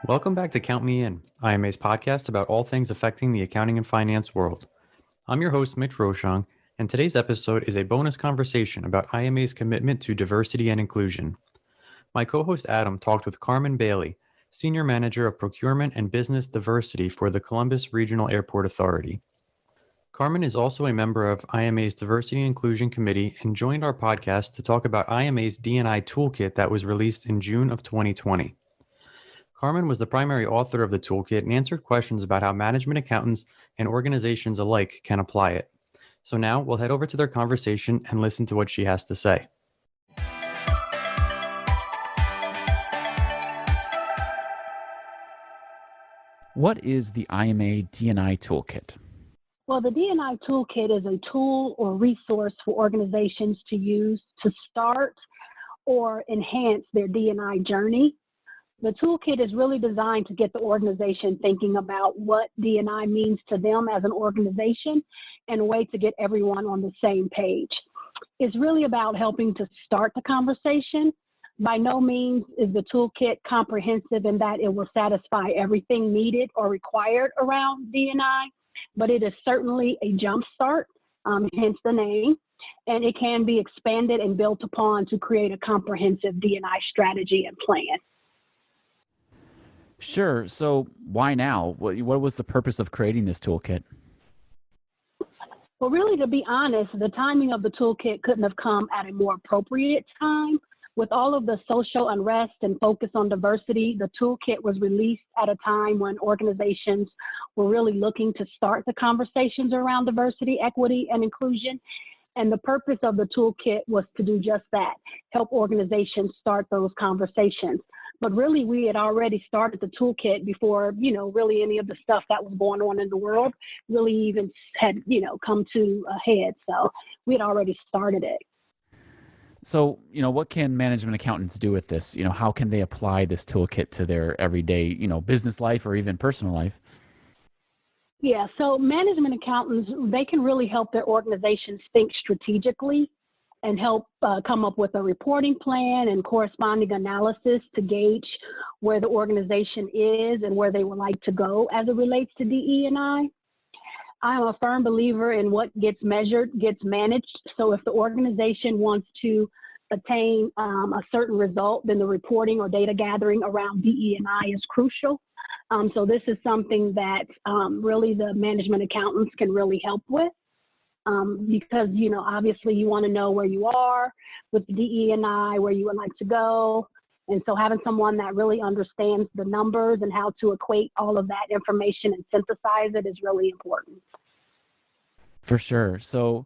Welcome back to Count Me In, IMA's podcast about all things affecting the accounting and finance world. I'm your host, Mitch Roshong, and today's episode is a bonus conversation about IMA's commitment to diversity and inclusion. My co-host Adam talked with Karmin Bailey, Senior Manager of Procurement and Business Diversity for the Columbus Regional Airport Authority. Karmin is also a member of IMA's Diversity and Inclusion Committee and joined our podcast to talk about IMA's D&I Toolkit that was released in June of 2020. Karmin was the primary author of the toolkit and answered questions about how management accountants and organizations alike can apply it. So now we'll head over to their conversation and listen to what she has to say. What is the IMA D&I Toolkit? Well, the D&I Toolkit is a tool or resource for organizations to use to start or enhance their D&I journey. The toolkit is really designed to get the organization thinking about what D&I means to them as an organization and a way to get everyone on the same page. It's really about helping to start the conversation. By no means is the toolkit comprehensive in that it will satisfy everything needed or required around D&I, but it is certainly a jump start, hence the name, and it can be expanded and built upon to create a comprehensive D&I strategy and plan. Sure. So why now? What was the purpose of creating this toolkit? Well, really, to be honest, the timing of the toolkit couldn't have come at a more appropriate time. With all of the social unrest and focus on diversity, the toolkit was released at a time when organizations were really looking to start the conversations around diversity, equity, and inclusion. And the purpose of the toolkit was to do just that, help organizations start those conversations. But really, we had already started the toolkit before, really any of the stuff that was going on in the world really even had, come to a head. So we had already started it. So, what can management accountants do with this? How can they apply this toolkit to their everyday, business life or even personal life? Yeah, so management accountants, they can really help their organizations think strategically and help come up with a reporting plan and corresponding analysis to gauge where the organization is and where they would like to go as it relates to DE&I. I'm a firm believer in what gets measured gets managed. So if the organization wants to attain a certain result, then the reporting or data gathering around DE&I is crucial. So this is something that really the management accountants can really help with. Because, obviously you want to know where you are with the DE&I, where you would like to go. And so having someone that really understands the numbers and how to equate all of that information and synthesize it is really important. For sure. So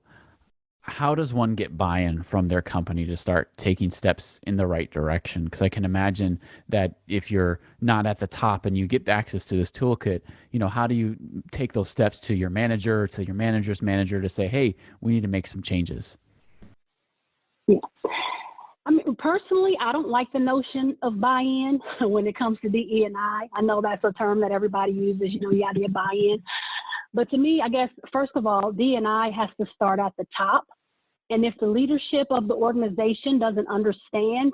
how does one get buy-in from their company to start taking steps in the right direction? Because I can imagine that if you're not at the top and you get access to this toolkit, how do you take those steps to your manager, to your manager's manager to say, hey, we need to make some changes? Yeah. I mean, personally, I don't like the notion of buy-in when it comes to DE&I. I know that's a term that everybody uses, you got to get buy-in. But to me, I guess, first of all, D&I has to start at the top. And if the leadership of the organization doesn't understand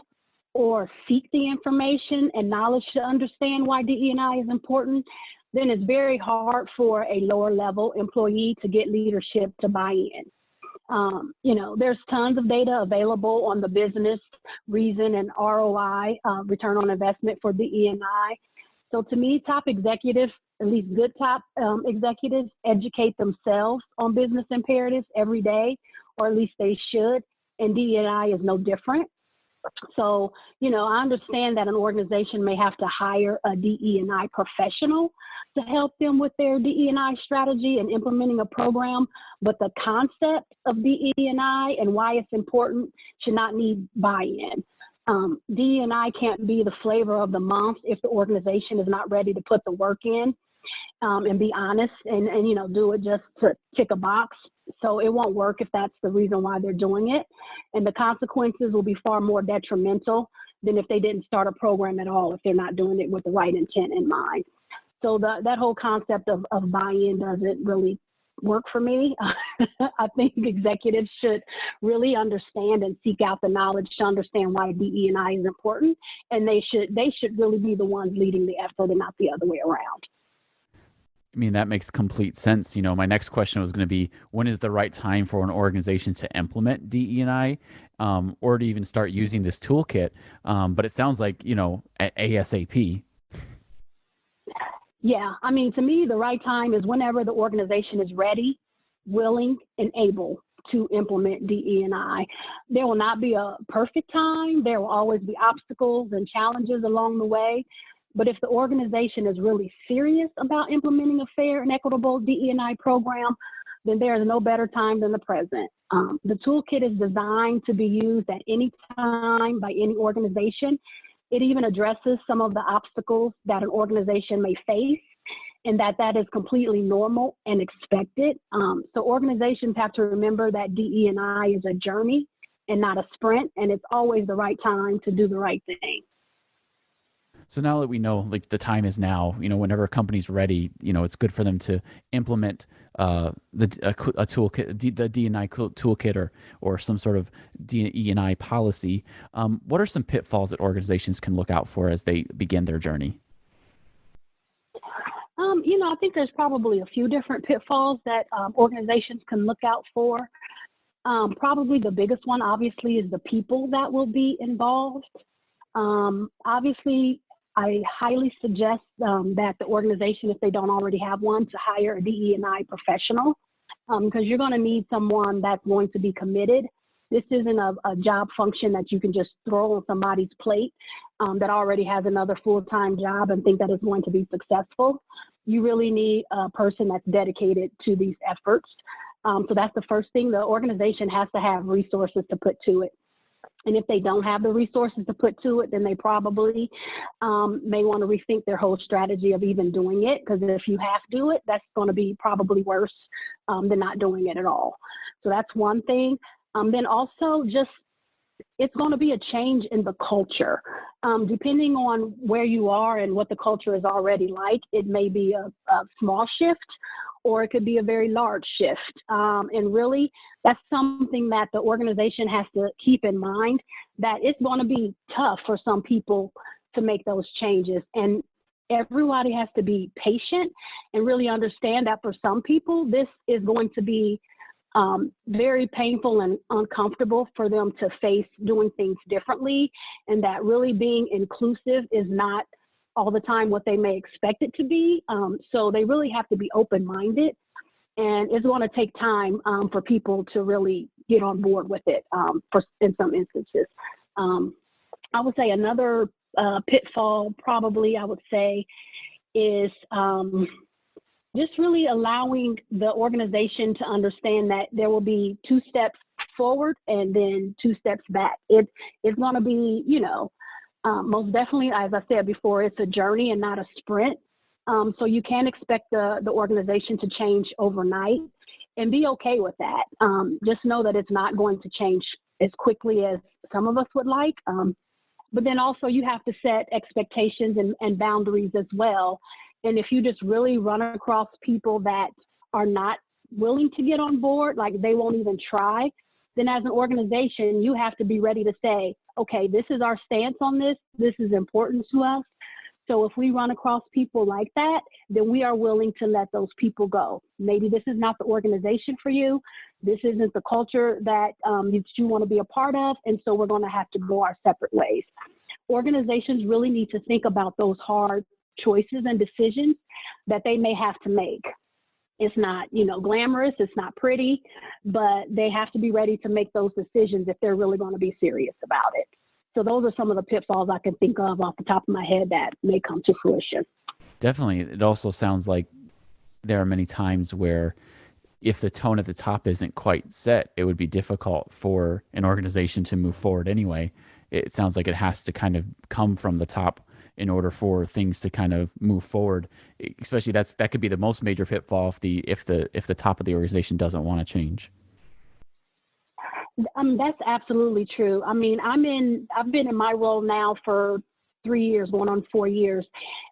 or seek the information and knowledge to understand why DE&I is important, then it's very hard for a lower level employee to get leadership to buy in. There's tons of data available on the business reason and ROI, return on investment for DE&I. So to me, top executives, at least good top executives, educate themselves on business imperatives every day, or at least they should, and DE&I is no different. So, I understand that an organization may have to hire a DE&I professional to help them with their DE&I strategy and implementing a program, but the concept of DE&I and why it's important should not need buy-in. DE&I can't be the flavor of the month if the organization is not ready to put the work in and be honest and do it just to tick a box. So it won't work if that's the reason why they're doing it. And the consequences will be far more detrimental than if they didn't start a program at all, if they're not doing it with the right intent in mind. So that whole concept of buy-in doesn't really work for me. I think executives should really understand and seek out the knowledge to understand why DE&I is important, and they should really be the ones leading the effort and not the other way around. I mean, that makes complete sense. My next question was going to be, when is the right time for an organization to implement DE&I, or to even start using this toolkit? But it sounds like, ASAP. Yeah, I mean, to me, the right time is whenever the organization is ready, willing, and able to implement DE&I. There will not be a perfect time. There will always be obstacles and challenges along the way. But if the organization is really serious about implementing a fair and equitable DE&I program, then there is no better time than the present. The toolkit is designed to be used at any time by any organization. It even addresses some of the obstacles that an organization may face, and that is completely normal and expected. So organizations have to remember that DE&I is a journey and not a sprint, and it's always the right time to do the right thing. So now that we know, like, the time is now, whenever a company's ready, it's good for them to implement a toolkit, the D&I toolkit, or some sort of D&I policy. What are some pitfalls that organizations can look out for as they begin their journey? I think there's probably a few different pitfalls that organizations can look out for. Probably the biggest one, obviously, is the people that will be involved. Obviously, I highly suggest that the organization, if they don't already have one, to hire a DE&I professional, because you're going to need someone that's going to be committed. This isn't a job function that you can just throw on somebody's plate that already has another full-time job and think that it's going to be successful. You really need a person that's dedicated to these efforts. So that's the first thing. The organization has to have resources to put to it. And if they don't have the resources to put to it, then they probably may want to rethink their whole strategy of even doing it, because if you have to do it, that's going to be probably worse than not doing it at all. So that's one thing. Then also just, it's going to be a change in the culture. Depending on where you are and what the culture is already like, it may be a small shift, or it could be a very large shift. And really, that's something that the organization has to keep in mind, that it's going to be tough for some people to make those changes. And everybody has to be patient and really understand that for some people, this is going to be very painful and uncomfortable for them to face doing things differently, and that really being inclusive is not all the time what they may expect it to be. So they really have to be open-minded, and it's going to take time for people to really get on board with it in some instances. I would say another pitfall probably, I would say, is just really allowing the organization to understand that there will be 2 steps forward and then 2 steps back. It's going to be, most definitely, as I said before, it's a journey and not a sprint. So you can't expect the organization to change overnight, and be okay with that. Just know that it's not going to change as quickly as some of us would like. But then also you have to set expectations and boundaries as well. And if you just really run across people that are not willing to get on board, like they won't even try, then as an organization, you have to be ready to say, okay, this is our stance on this. This is important to us. So if we run across people like that, then we are willing to let those people go. Maybe this is not the organization for you. This isn't the culture that you want to be a part of. And so we're going to have to go our separate ways. Organizations really need to think about those hard choices and decisions that they may have to make. It's not, glamorous, it's not pretty, but they have to be ready to make those decisions if they're really going to be serious about it. So those are some of the pitfalls I can think of off the top of my head that may come to fruition. Definitely. It also sounds like there are many times where if the tone at the top isn't quite set, it would be difficult for an organization to move forward anyway. It sounds like it has to kind of come from the top in order for things to kind of move forward. Especially that could be the most major pitfall if the top of the organization doesn't want to change. That's absolutely true. I mean, I've been in my role now for 3 years, going on 4 years.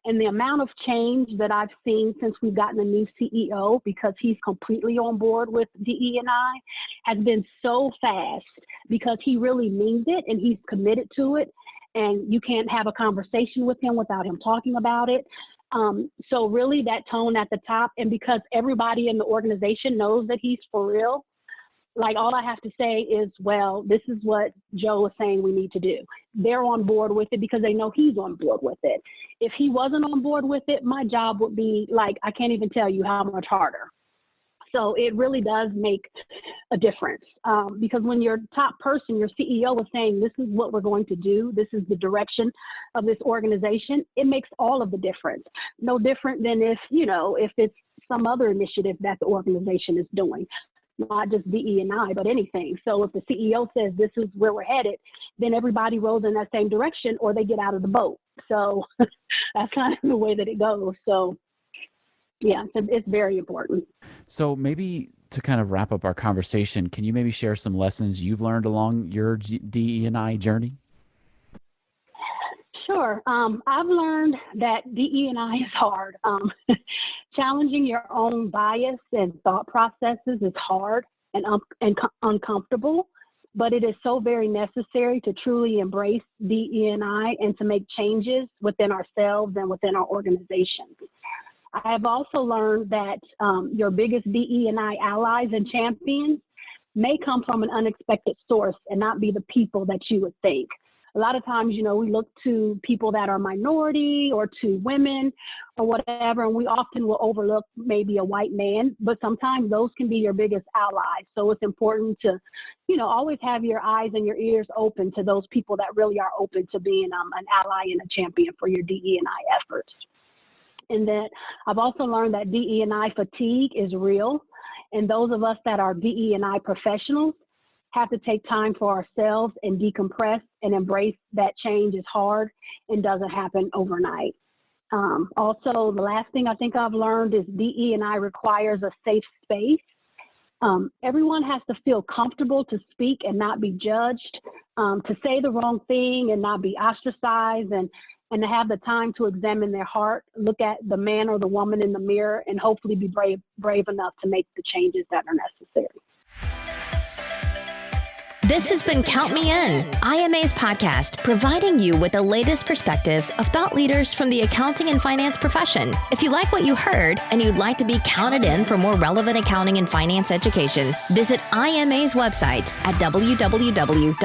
And the amount of change that I've seen since we've gotten a new CEO, because he's completely on board with DE&I, has been so fast, because he really means it and he's committed to it. And you can't have a conversation with him without him talking about it. So really that tone at the top, and because everybody in the organization knows that he's for real, like all I have to say is, well, this is what Joe is saying we need to do. They're on board with it because they know he's on board with it. If he wasn't on board with it, my job would be like, I can't even tell you how much harder. So it really does make a difference, because when your top person, your CEO, is saying, this is what we're going to do, this is the direction of this organization, it makes all of the difference. No different than if it's some other initiative that the organization is doing, not just DE&I, but anything. So if the CEO says this is where we're headed, then everybody rows in that same direction or they get out of the boat. So that's kind of the way that it goes. So yeah, it's very important. So maybe to kind of wrap up our conversation, can you maybe share some lessons you've learned along your DE&I journey? Sure. I've learned that DE&I is hard. Challenging your own bias and thought processes is hard and uncomfortable, but it is so very necessary to truly embrace DE&I and to make changes within ourselves and within our organizations. I have also learned that your biggest DE&I allies and champions may come from an unexpected source and not be the people that you would think. A lot of times, we look to people that are minority or to women or whatever, and we often will overlook maybe a white man, but sometimes those can be your biggest allies. So it's important to, always have your eyes and your ears open to those people that really are open to being an ally and a champion for your DE&I efforts. And that I've also learned that DE&I fatigue is real. And those of us that are DE&I professionals have to take time for ourselves and decompress and embrace that change is hard and doesn't happen overnight. Also, the last thing I think I've learned is DE&I requires a safe space. Everyone has to feel comfortable to speak and not be judged, to say the wrong thing and not be ostracized, and to have the time to examine their heart, look at the man or the woman in the mirror, and hopefully be brave enough to make the changes that are necessary. This has been Count Me In, IMA's podcast, providing you with the latest perspectives of thought leaders from the accounting and finance profession. If you like what you heard and you'd like to be counted in for more relevant accounting and finance education, visit IMA's website at www.imanet.org.